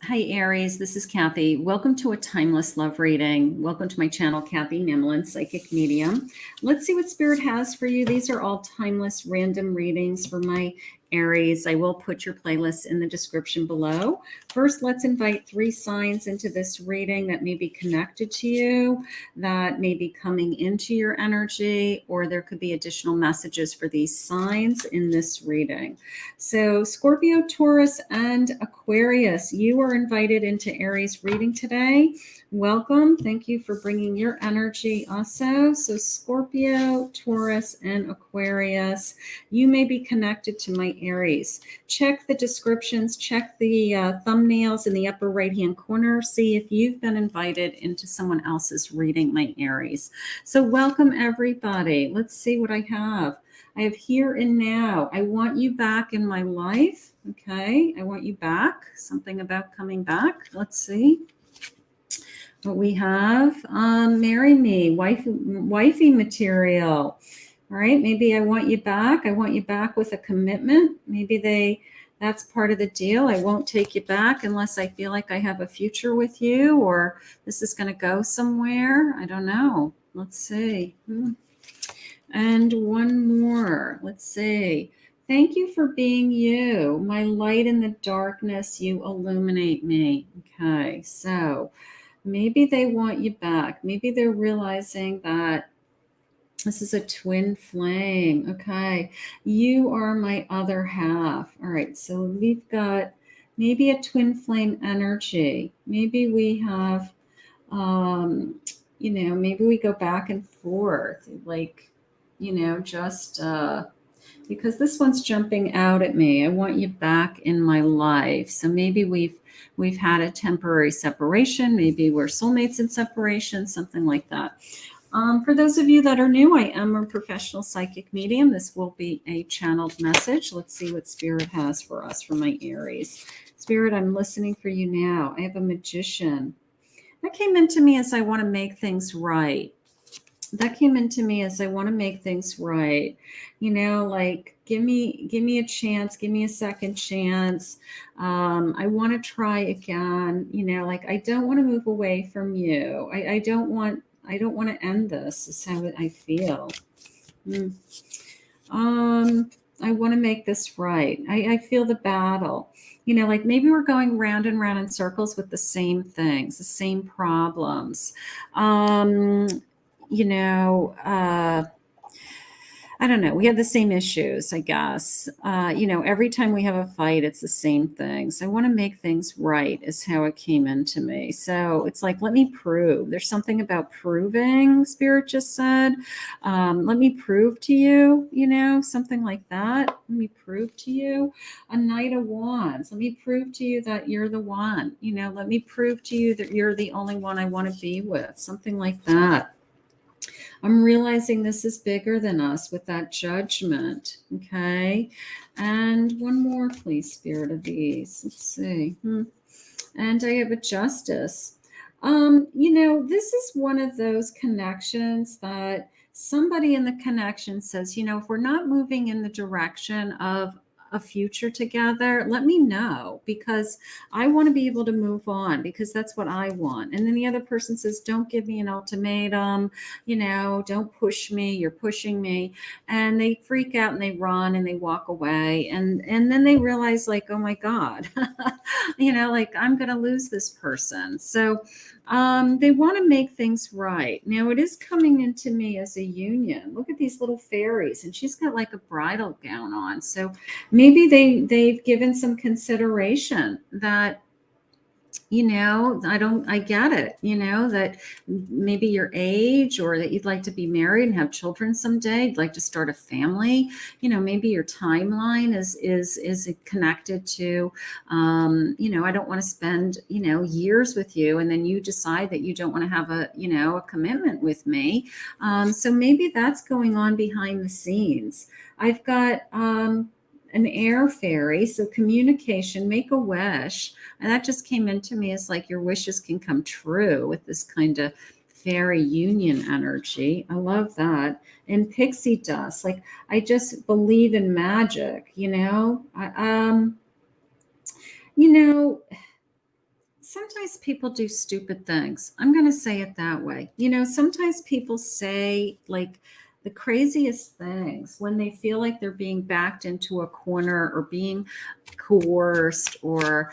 Hi, Aries. This is Kathy. Welcome to a timeless love reading. Welcome to my channel, Kathy Mamolen, Psychic Medium. Let's see what Spirit has for you. These are all timeless random readings for my Aries. I will put your playlists in the description below. First, let's invite 3 signs into this reading that may be connected to you, that may be coming into your energy, or there could be additional messages for these signs in this reading. So Scorpio, Taurus, and Aquarius, you are invited into Aries reading today. Welcome. Thank you for bringing your energy also. So Scorpio, Taurus, and Aquarius, you may be connected to my Aries. Check the descriptions, check the thumbnails in the upper right-hand corner. See if you've been invited into someone else's reading, my Aries. So welcome, everybody. Let's see what I have. I have here and now. I want you back in my life. Okay, I want you back. Something about coming back. Let's see what we have. Marry me, wifey material. All right, maybe I want you back. I want you back with a commitment. Maybe that's part of the deal. I won't take you back unless I feel like I have a future with you, or this is going to go somewhere. I don't know. Let's see. And one more. Let's see. Thank you for being you. My light in the darkness, you illuminate me. Okay, so maybe they want you back. Maybe they're realizing that this is a twin flame. Okay, you are my other half. All right, so we've got maybe a twin flame energy. Maybe we have, maybe we go back and forth, like, just because this one's jumping out at me. I want you back in my life. So maybe we've had a temporary separation. Maybe we're soulmates in separation, something like that. For those of you that are new, I am a professional psychic medium. This will be a channeled message. Let's see what Spirit has for us for my Aries. Spirit, I'm listening for you now. I have a magician. That came into me as I want to make things right. That came into me as I want to make things right. Like give me a chance, give me a second chance. I want to try again. Like I don't want to move away from you. I don't want to end this. Is how I feel. I want to make this right. I feel the battle. Like maybe we're going round and round in circles with the same things, the same problems. I don't know. We have the same issues, I guess. Every time we have a fight, it's the same things. I want to make things right is how it came into me. So it's like, let me prove. There's something about proving, Spirit just said. Let me prove to you, something like that. Let me prove to you. A Knight of Wands. Let me prove to you that you're the one. Let me prove to you that you're the only one I want to be with. Something like that. I'm realizing this is bigger than us with that judgment. Okay. And one more, please, Spirit of Ease. Let's see. And I have a Justice. This is one of those connections that somebody in the connection says, if we're not moving in the direction of a future together, let me know, because I want to be able to move on, because that's what I want. And then the other person says, don't give me an ultimatum, don't push me, you're pushing me. And they freak out and they run and they walk away. And then they realize, like, oh my God, like I'm going to lose this person. So they want to make things right. Now it is coming into me as a union. Look at these little fairies, and she's got like a bridal gown on. So maybe they've given some consideration that, I get it, that maybe your age, or that you'd like to be married and have children someday, you'd like to start a family, maybe your timeline is connected to, I don't want to spend, years with you, and then you decide that you don't want to have a commitment with me. So maybe that's going on behind the scenes. I've got, an air fairy, so communication, make a wish. And that just came into me as like your wishes can come true with this kind of fairy union energy. I love that. And pixie dust, like I just believe in magic, sometimes people do stupid things. I'm going to say it that way. You know, sometimes people say like the craziest things when they feel like they're being backed into a corner or being coerced, or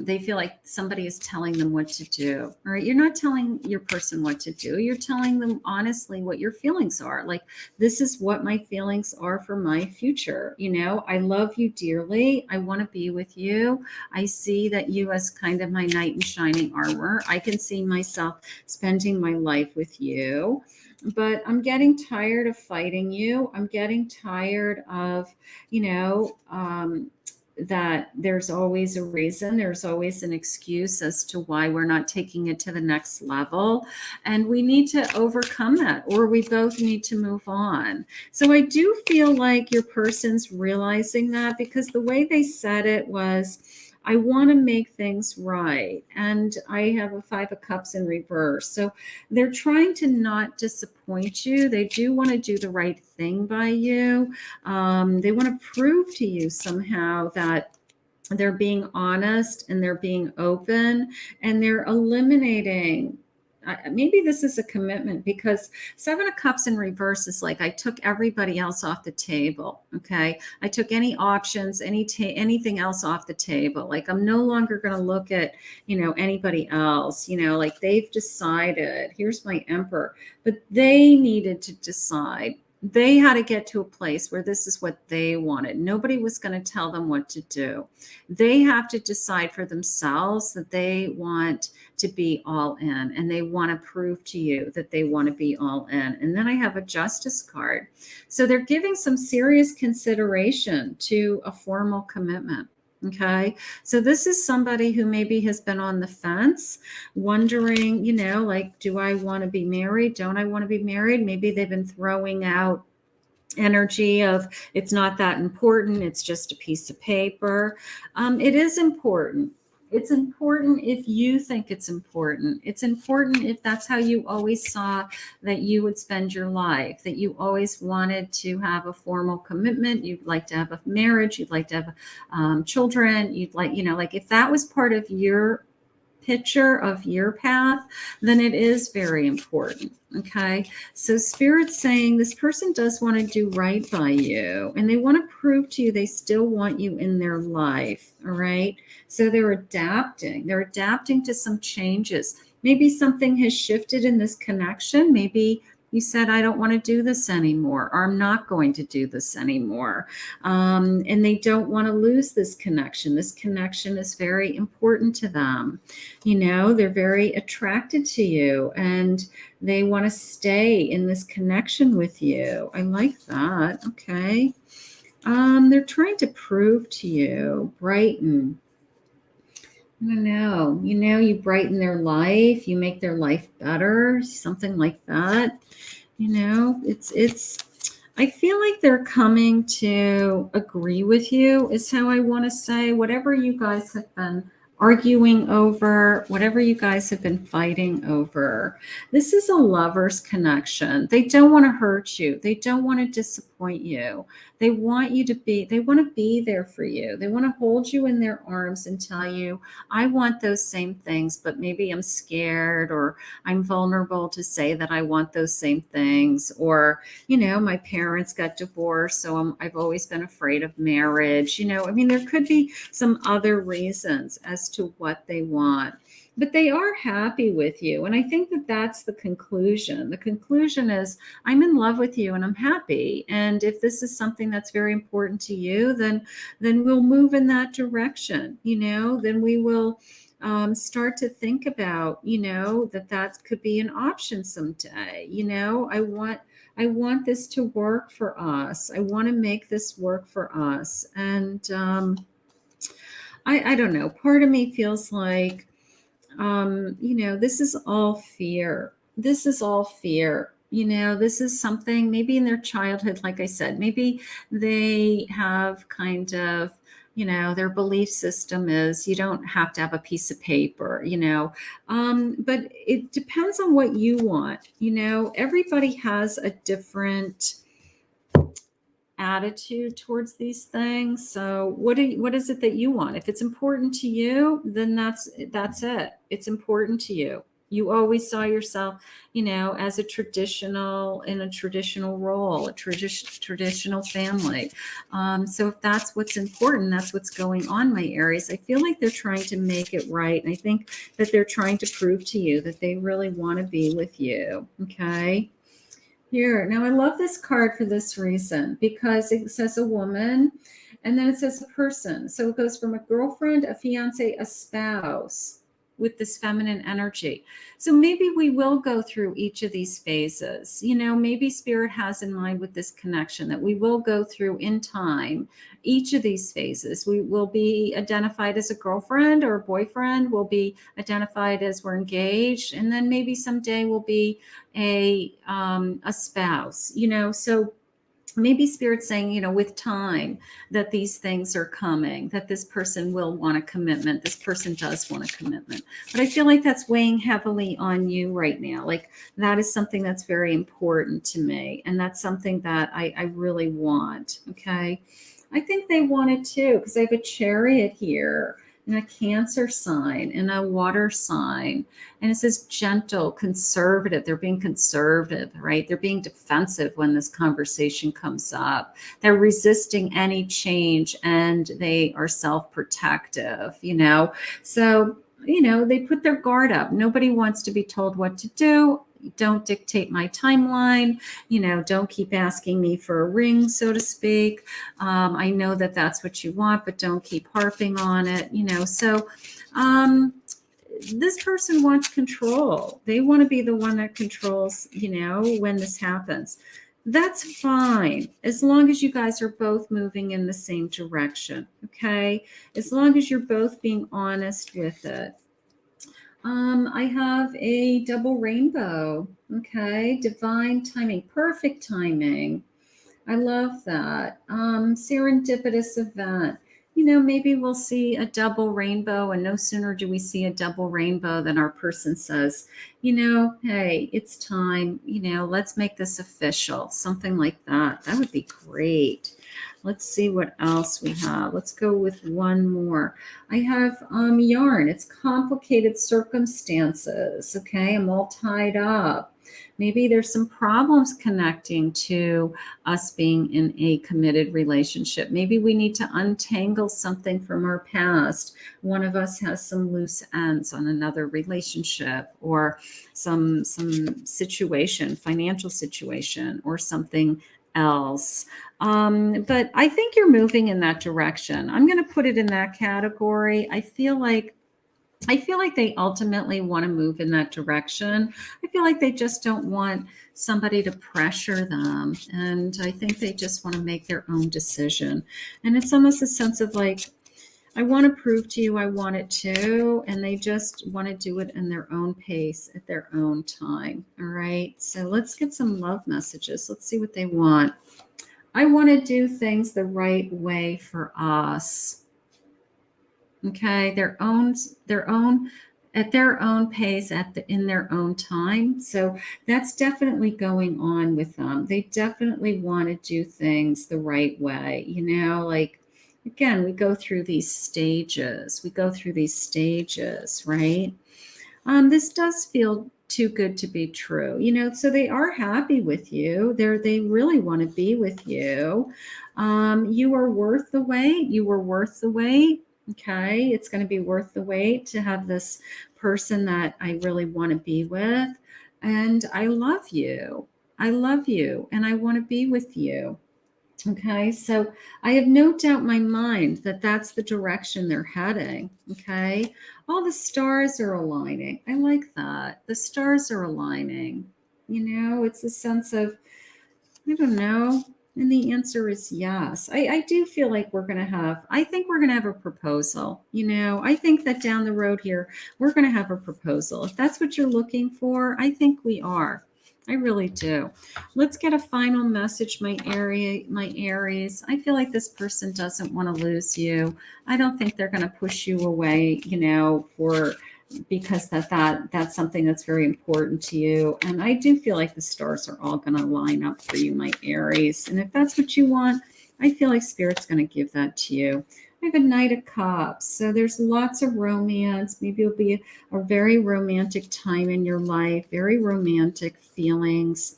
they feel like somebody is telling them what to do. All right. You're not telling your person what to do. You're telling them honestly what your feelings are. Like, this is what my feelings are for my future. You know, I love you dearly. I want to be with you. I see that you as kind of my knight in shining armor. I can see myself spending my life with you, but I'm getting tired of fighting you. I'm getting tired of, you know, that there's always a reason, there's always an excuse as to why we're not taking it to the next level. And we need to overcome that, or we both need to move on. So I do feel like your person's realizing that, because the way they said it was, I want to make things right. And I have a 5 of Cups in reverse. So they're trying to not disappoint you. They do want to do the right thing by you. They want to prove to you somehow that they're being honest and they're being open, and they're eliminating. Maybe this is a commitment, because 7 of Cups in reverse is like, I took everybody else off the table. Okay. I took any options, anything else off the table. Like, I'm no longer going to look at, you know, anybody else, you know, like they've decided. Here's my Emperor, but they needed to decide. They had to get to a place where this is what they wanted. Nobody was going to tell them what to do. They have to decide for themselves that they want to be all in, and they want to prove to you that they want to be all in. And then I have a Justice card. So they're giving some serious consideration to a formal commitment. Okay. So this is somebody who maybe has been on the fence, wondering, you know, like, do I want to be married? Don't I want to be married? Maybe they've been throwing out energy of, it's not that important. It's just a piece of paper. It is important. It's important if you think it's important. It's important if that's how you always saw that you would spend your life, that you always wanted to have a formal commitment. You'd like to have a marriage. You'd like to have children. You'd like, you know, like if that was part of your picture of your path, then it is very important. Okay. So Spirit's saying this person does want to do right by you, and they want to prove to you they still want you in their life. All right. So they're adapting. They're adapting to some changes. Maybe something has shifted in this connection. Maybe you said, I don't want to do this anymore, or I'm not going to do this anymore. And they don't want to lose this connection. This connection is very important to them. You know, they're very attracted to you, and they want to stay in this connection with you. I like that. Okay. They're trying to prove to you, brighten. I don't know. You know, you brighten their life, you make their life better, something like that. You know, I feel like they're coming to agree with you, is how I want to say. Whatever you guys have been arguing over, whatever you guys have been fighting over, this is a lover's connection. They don't want to hurt you. They don't want to disappoint you. They want to be there for you. They want to hold you in their arms and tell you, I want those same things, but maybe I'm scared, or I'm vulnerable to say that I want those same things. Or, you know, my parents got divorced, so I've always been afraid of marriage. You know, I mean, there could be some other reasons as to what they want, but they are happy with you. And I think that that's the conclusion. The conclusion is, I'm in love with you and I'm happy. And if this is something that's very important to you, then we'll move in that direction. You know, then we will start to think about, you know, that could be an option someday. You know, I want this to work for us. I want to make this work for us. And I don't know. Part of me feels like, you know, this is all fear. This is all fear. You know, this is something maybe in their childhood, like I said, maybe they have kind of, you know, their belief system is you don't have to have a piece of paper, you know, but it depends on what you want. You know, everybody has a different attitude towards these things. So what is it that you want? If it's important to you, then that's it. It's important to you. You always saw yourself, as a in a traditional role, a traditional family. So if that's what's important, that's what's going on, my Aries. I feel like they're trying to make it right. And I think that they're trying to prove to you that they really want to be with you. Okay. Here, now I love this card for this reason, because it says a woman and then it says a person. So it goes from a girlfriend, a fiance, a spouse with this feminine energy. So maybe we will go through each of these phases. Maybe Spirit has in mind with this connection that we will go through in time each of these phases. We will be identified as a girlfriend or a boyfriend. We'll be identified as we're engaged, and then maybe someday we'll be a spouse. So maybe Spirit's saying, with time, that these things are coming, that this person will want a commitment. This person does want a commitment. But I feel like that's weighing heavily on you right now. Like that is something that's very important to me. And that's something that I really want. Okay. I think they want it too, because I have a Chariot here and a Cancer sign and a water sign. And it says gentle, conservative. They're being conservative, right? They're being defensive when this conversation comes up. They're resisting any change and they are self-protective, So, they put their guard up. Nobody wants to be told what to do. Don't dictate my timeline. Don't keep asking me for a ring, so to speak. I know that that's what you want, but don't keep harping on it. So this person wants control. They want to be the one that controls, when this happens. That's fine, as long as you guys are both moving in the same direction. Okay. As long as you're both being honest with it. I have a double rainbow. Okay. Divine timing, perfect timing. I love that. Serendipitous event. Maybe we'll see a double rainbow, and no sooner do we see a double rainbow than our person says, hey, it's time, let's make this official. Something like that. That would be great. Let's see what else we have. Let's go with one more. I have yarn. It's complicated circumstances. Okay, I'm all tied up. Maybe there's some problems connecting to us being in a committed relationship. Maybe we need to untangle something from our past. One of us has some loose ends on another relationship, or some situation, financial situation, or something else. But I think you're moving in that direction. I'm going to put it in that category. I feel like they ultimately want to move in that direction. I feel like they just don't want somebody to pressure them. And I think they just want to make their own decision. And it's almost a sense of like, I want to prove to you I want it too. And they just want to do it in their own pace at their own time. All right. So let's get some love messages. Let's see what they want. I want to do things the right way for us. Okay, at their own pace, in their own time. So that's definitely going on with them. They definitely want to do things the right way. Like, again, we go through these stages. Right? This does feel too good to be true. So they are happy with you. They really want to be with you. You are worth the wait. You were worth the wait. Okay, it's going to be worth the wait to have this person that I really want to be with. And I love you. And I want to be with you. Okay, so I have no doubt in my mind that that's the direction they're heading. Okay, all the stars are aligning. I like that. The stars are aligning. It's a sense of, I don't know. And the answer is yes. I do feel like I think we're going to have a proposal. I think that down the road here, we're going to have a proposal. If that's what you're looking for, I think we are. I really do. Let's get a final message, my Aries. I feel like this person doesn't want to lose you. I don't think they're going to push you away, because that's something that's very important to you. And I do feel like the stars are all going to line up for you, my Aries. And if that's what you want, I feel like Spirit's going to give that to you. I have a Knight of Cups. So there's lots of romance. Maybe it'll be a very romantic time in your life, very romantic feelings.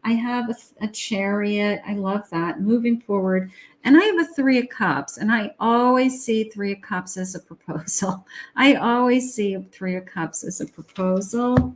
I have a Chariot. I love that. Moving forward. And I have a Three of Cups. And I always see Three of Cups as a proposal. I always see Three of Cups as a proposal.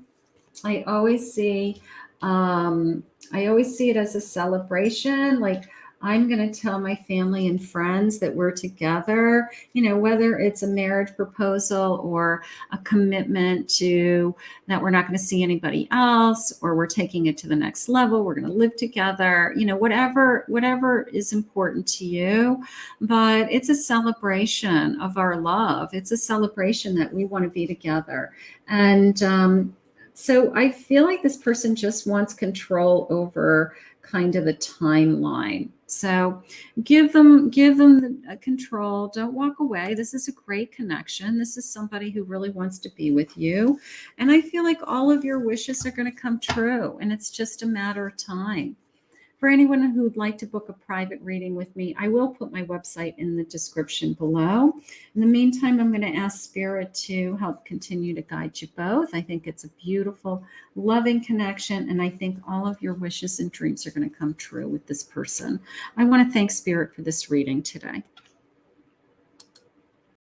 I always see it as a celebration. Like, I'm going to tell my family and friends that we're together, whether it's a marriage proposal or a commitment to that we're not going to see anybody else, or we're taking it to the next level. We're going to live together, whatever is important to you. But it's a celebration of our love. It's a celebration that we want to be together. And, so I feel like this person just wants control over kind of the timeline. So give them the control. Don't walk away. This is a great connection. This is somebody who really wants to be with you. And I feel like all of your wishes are going to come true. And it's just a matter of time. For anyone who would like to book a private reading with me, I will put my website in the description below. In the meantime, I'm going to ask Spirit to help continue to guide you both. I think it's a beautiful, loving connection, and I think all of your wishes and dreams are going to come true with this person. I want to thank Spirit for this reading today.